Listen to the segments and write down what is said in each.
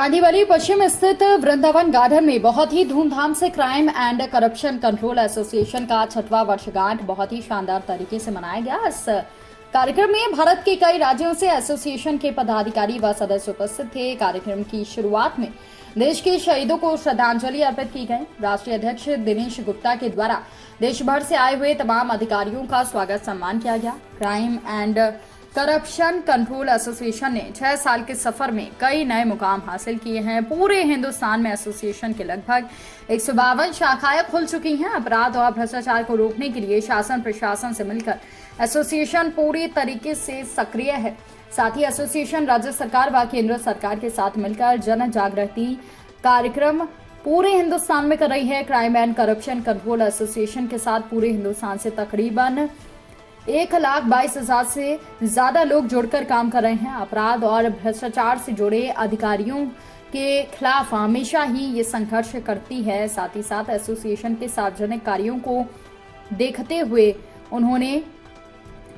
कांदीवली पश्चिम स्थित वृंदावन गार्डन में बहुत ही धूमधाम से crime and corruption control association का 6वां वर्षगांठ बहुत ही शानदार तरीके से मनाया गया। इस कार्यक्रम में भारत के कई राज्यों से एसोसिएशन के पदाधिकारी व सदस्य उपस्थित थे। कार्यक्रम की शुरुआत में देश के शहीदों को श्रद्धांजलि अर्पित की गई। राष्ट्रीय अध्यक्ष दिनेश गुप्ता के द्वारा देश भर से आए हुए तमाम अधिकारियों का स्वागत सम्मान किया गया। Crime and corruption control association ने 6 साल के सफर में कई नए मुकाम हासिल किए हैं। पूरे हिंदुस्तान में एसोसिएशन के लगभग 152 शाखाएं खुल चुकी हैं। अपराध और भ्रष्टाचार को रोकने के लिए शासन प्रशासन से मिलकर एसोसिएशन पूरी तरीके से सक्रिय है। साथ ही एसोसिएशन राज्य सरकार व केंद्र सरकार के साथ मिलकर जन जागृति कार्यक्रम पूरे हिंदुस्तान में कर रही है। Crime and corruption control association के साथ पूरे हिंदुस्तान से तकरीबन 1,22,000 से ज्यादा लोग जुड़कर काम कर रहे हैं। अपराध और भ्रष्टाचार से जुड़े अधिकारियों के खिलाफ हमेशा ही ये संघर्ष करती है। साथ ही साथ एसोसिएशन के सार्वजनिक कार्यों को देखते हुए उन्होंने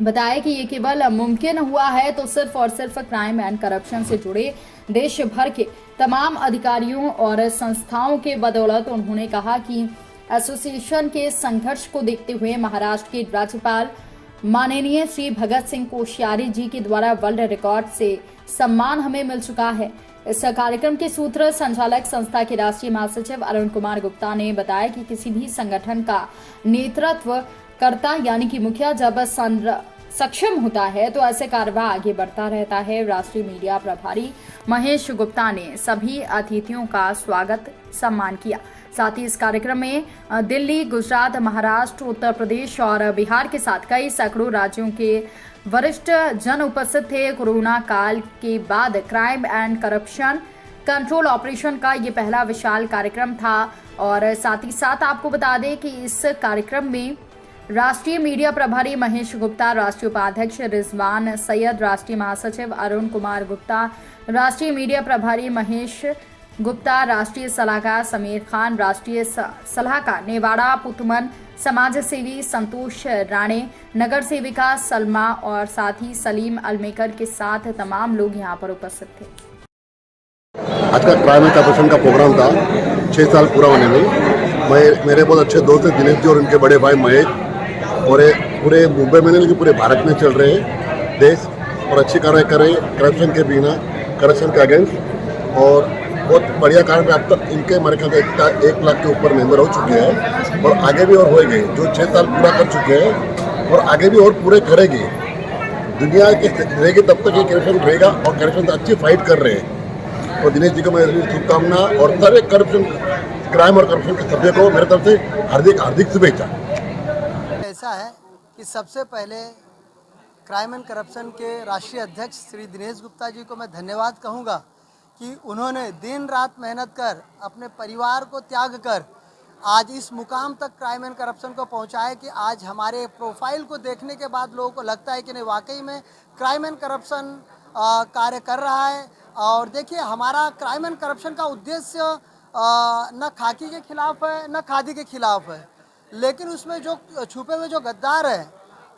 बताया कि ये केवल मुमकिन हुआ है तो सिर्फ और सिर्फ क्राइम एंड करप्शन से जुड़े देश भर के तमाम अधिकारियों और संस्थाओं के बदौलत। उन्होंने कहा कि एसोसिएशन के संघर्ष को देखते हुए महाराष्ट्र के राज्यपाल माननीय श्री भगत सिंह कोश्यारी जी के द्वारा वर्ल्ड रिकॉर्ड से सम्मान हमें मिल चुका है। इस कार्यक्रम के सूत्र संचालक संस्था के राष्ट्रीय महासचिव अरुण कुमार गुप्ता ने बताया कि किसी भी संगठन का नेतृत्व करता यानी कि मुखिया जब सक्षम होता है तो ऐसे कार्यवाही आगे बढ़ता रहता है। राष्ट्रीय मीडिया प्रभारी महेश गुप्ता ने सभी अतिथियों का स्वागत सम्मान किया। साथ ही इस कार्यक्रम में दिल्ली, गुजरात, महाराष्ट्र, उत्तर प्रदेश और बिहार के साथ कई सैकड़ों राज्यों के वरिष्ठ जन उपस्थित थे। कोरोना काल के बाद crime and corruption control operation का ये पहला विशाल कार्यक्रम था। और साथ ही साथ आपको बता दें कि इस कार्यक्रम में राष्ट्रीय मीडिया प्रभारी महेश गुप्ता, राष्ट्रीय उपाध्यक्ष रिजवान सैयद, राष्ट्रीय महासचिव अरुण कुमार गुप्ता, राष्ट्रीय मीडिया प्रभारी महेश गुप्ता, राष्ट्रीय सलाहकार समीर खान, राष्ट्रीय सलाहकार नेवाड़ा पुतमन, समाज सेवी संतोष राणे, नगर सेविका सलमा और साथ ही सलीम अलमेकर के साथ तमाम लोग यहां पर उपस्थित थे। आज का क्राइम एंड करप्शन का प्रोग्राम था 6 साल पूरा होने में। मेरे बहुत अच्छे दोस्त हैं दिनेश जी और उनके बड़े भाई महेश, और पूरे मुंबई में नहीं लेकिन पूरे भारत में चल रहे हैं देश और अच्छी कार्रवाई कर रहे हैं करप्शन के बिना, करप्शन के अगेंस्ट। और बहुत बढ़िया कार्य में अब तक इनके हमारे ख्याल से 1 लाख के ऊपर मेंबर हो चुके हैं और आगे भी और होएंगे। जो 6 साल पूरा कर चुके हैं और आगे भी और पूरे करेंगे। दुनिया की रहेगी तब तक ये करप्शन रहेगा और करप्शन से अच्छी फाइट कर रहे हैं। और दिनेश जी को मैं शुभकामना और सारे करप्शन, क्राइम और करप्शन के सभ्य को मेरे तरफ से हार्दिक शुभेच्छा। ऐसा है कि सबसे पहले क्राइम एंड करप्शन के राष्ट्रीय अध्यक्ष श्री दिनेश गुप्ता जी को मैं धन्यवाद कहूँगा कि उन्होंने दिन रात मेहनत कर अपने परिवार को त्याग कर आज इस मुकाम तक क्राइम एंड करप्शन को पहुँचाए कि आज हमारे प्रोफाइल को देखने के बाद लोगों को लगता है कि नहीं, वाकई में क्राइम एंड करप्शन कार्य कर रहा है। और देखिए, हमारा क्राइम एंड करप्शन का उद्देश्य न खाकी के खिलाफ है न खादी के खिलाफ है, लेकिन उसमें जो छुपे हुए जो गद्दार है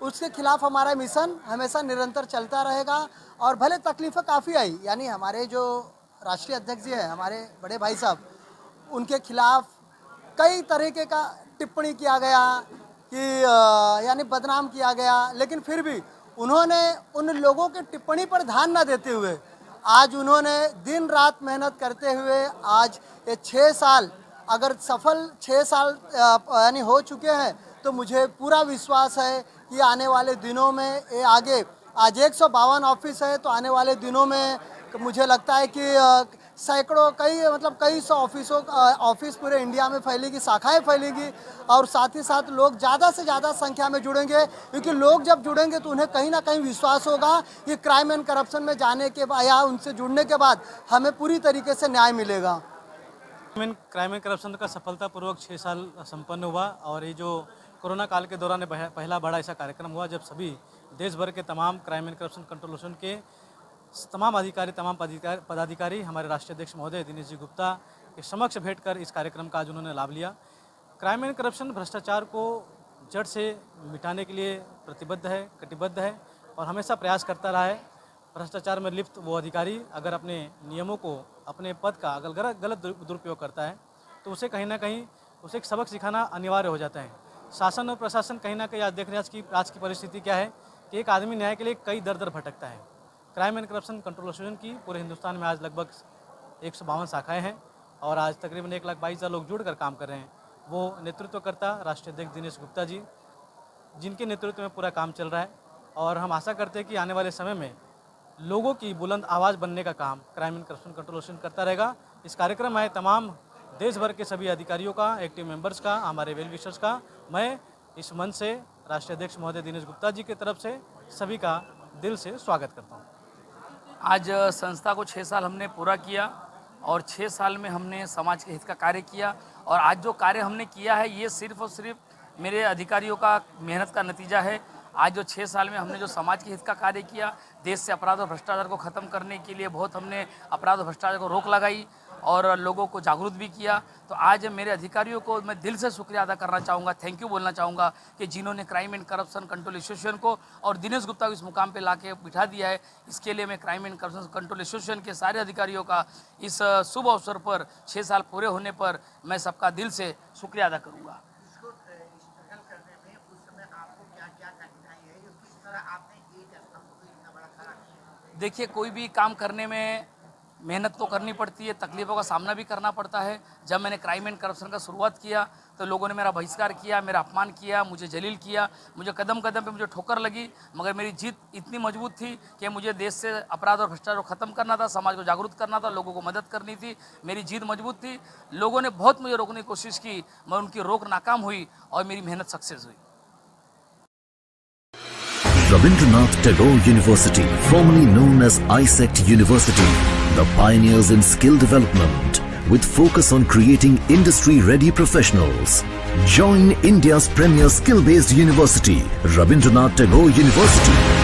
उसके खिलाफ हमारा मिशन हमेशा निरंतर चलता रहेगा। और भले तकलीफ़ें काफ़ी आई, यानी हमारे जो राष्ट्रीय अध्यक्ष जी हैं, हमारे बड़े भाई साहब, उनके खिलाफ कई तरीके का टिप्पणी किया गया कि यानी बदनाम किया गया, लेकिन फिर भी उन्होंने उन लोगों के टिप्पणी पर ध्यान न देते हुए आज उन्होंने दिन रात मेहनत करते हुए आज ये 6 साल अगर सफल 6 साल यानी हो चुके हैं तो मुझे पूरा विश्वास है कि आने वाले दिनों में ये आगे, आज 152 ऑफिस है तो आने वाले दिनों में मुझे लगता है कि सैकड़ों कई सौ ऑफिस पूरे इंडिया में फैलेगी, शाखाएं फैलेगी। और साथ ही साथ लोग ज़्यादा से ज़्यादा संख्या में जुड़ेंगे, क्योंकि लोग जब जुड़ेंगे तो उन्हें कहीं ना कहीं विश्वास होगा कि क्राइम एंड करप्शन में जाने के बाद या उनसे जुड़ने के बाद हमें पूरी तरीके से न्याय मिलेगा। क्राइम एंड करप्शन का सफलतापूर्वक 6 साल संपन्न हुआ। और ये जो कोरोना काल के दौरान पहला बड़ा ऐसा कार्यक्रम हुआ जब सभी देश भर के तमाम क्राइम एंड करप्शन कंट्रोल के तमाम पदाधिकारी हमारे राष्ट्रीय अध्यक्ष महोदय दिनेश जी गुप्ता के समक्ष बैठकर इस कार्यक्रम का आज उन्होंने लाभ लिया। क्राइम एंड करप्शन भ्रष्टाचार को जड़ से मिटाने के लिए प्रतिबद्ध है, कटिबद्ध है और हमेशा प्रयास करता रहा है। भ्रष्टाचार में लिप्त वो अधिकारी अगर अपने नियमों को अपने पद का अगर गलत दुरुपयोग करता है तो उसे कहीं ना कहीं उसे एक सबक सिखाना अनिवार्य हो जाता है। शासन और प्रशासन कहीं ना कहीं आज देख रहे हैं आज की परिस्थिति क्या है कि एक आदमी न्याय के लिए कई दर भटकता है। Crime and corruption control association की पूरे हिंदुस्तान में आज लगभग 152 शाखाएँ हैं और आज तकरीबन 1,22,000 लोग जुड़कर काम कर रहे हैं। वो नेतृत्वकर्ता राष्ट्रीय अध्यक्ष दिनेश गुप्ता जी, जिनके नेतृत्व में पूरा काम चल रहा है और हम आशा करते हैं कि आने वाले समय में लोगों की बुलंद आवाज़ बनने का काम crime and corruption control association करता रहेगा। इस कार्यक्रम में तमाम देश भर के सभी अधिकारियों का, एक्टिव मेंबर्स का, हमारे वेल विशर्स का मैं इस मंच से राष्ट्रीय अध्यक्ष महोदय दिनेश गुप्ता जी की तरफ से सभी का दिल से स्वागत करता हूँ। आज संस्था को 6 साल हमने पूरा किया और 6 साल में हमने समाज के हित का कार्य किया और आज जो कार्य हमने किया है ये सिर्फ और सिर्फ मेरे अधिकारियों का मेहनत का नतीजा है। आज जो 6 साल में हमने जो समाज के हित का कार्य किया, देश से अपराध और भ्रष्टाचार को ख़त्म करने के लिए बहुत हमने अपराध और भ्रष्टाचार को रोक लगाई और लोगों को जागरूक भी किया। तो आज मेरे अधिकारियों को मैं दिल से शुक्रिया अदा करना चाहूँगा, थैंक यू बोलना चाहूँगा कि जिन्होंने crime and corruption control association को और दिनेश गुप्ता को इस मुकाम पे लाके बिठा दिया है। इसके लिए मैं crime and corruption control association के सारे अधिकारियों का इस शुभ अवसर पर 6 साल पूरे होने पर मैं सबका दिल से शुक्रिया अदा करूँगा। देखिए, कोई भी काम करने में मेहनत तो करनी पड़ती है, तकलीफ़ों का सामना भी करना पड़ता है। जब मैंने क्राइम एंड करप्शन का शुरुआत किया तो लोगों ने मेरा बहिष्कार किया, मेरा अपमान किया, मुझे जलील किया, मुझे कदम कदम पे मुझे ठोकर लगी, मगर मेरी जीत इतनी मजबूत थी कि मुझे देश से अपराध और भ्रष्टाचार को ख़त्म करना था, समाज को जागरूक करना था, लोगों को मदद करनी थी। मेरी जीत मजबूत थी। लोगों ने बहुत मुझे रोकने की कोशिश की, मैं उनकी रोक नाकाम हुई और मेरी मेहनत सक्सेस हुई। Rabindranath Tagore University, formerly known as ISECT University, the pioneers in skill development with focus on creating industry-ready professionals. Join India's premier skill-based university, Rabindranath Tagore University.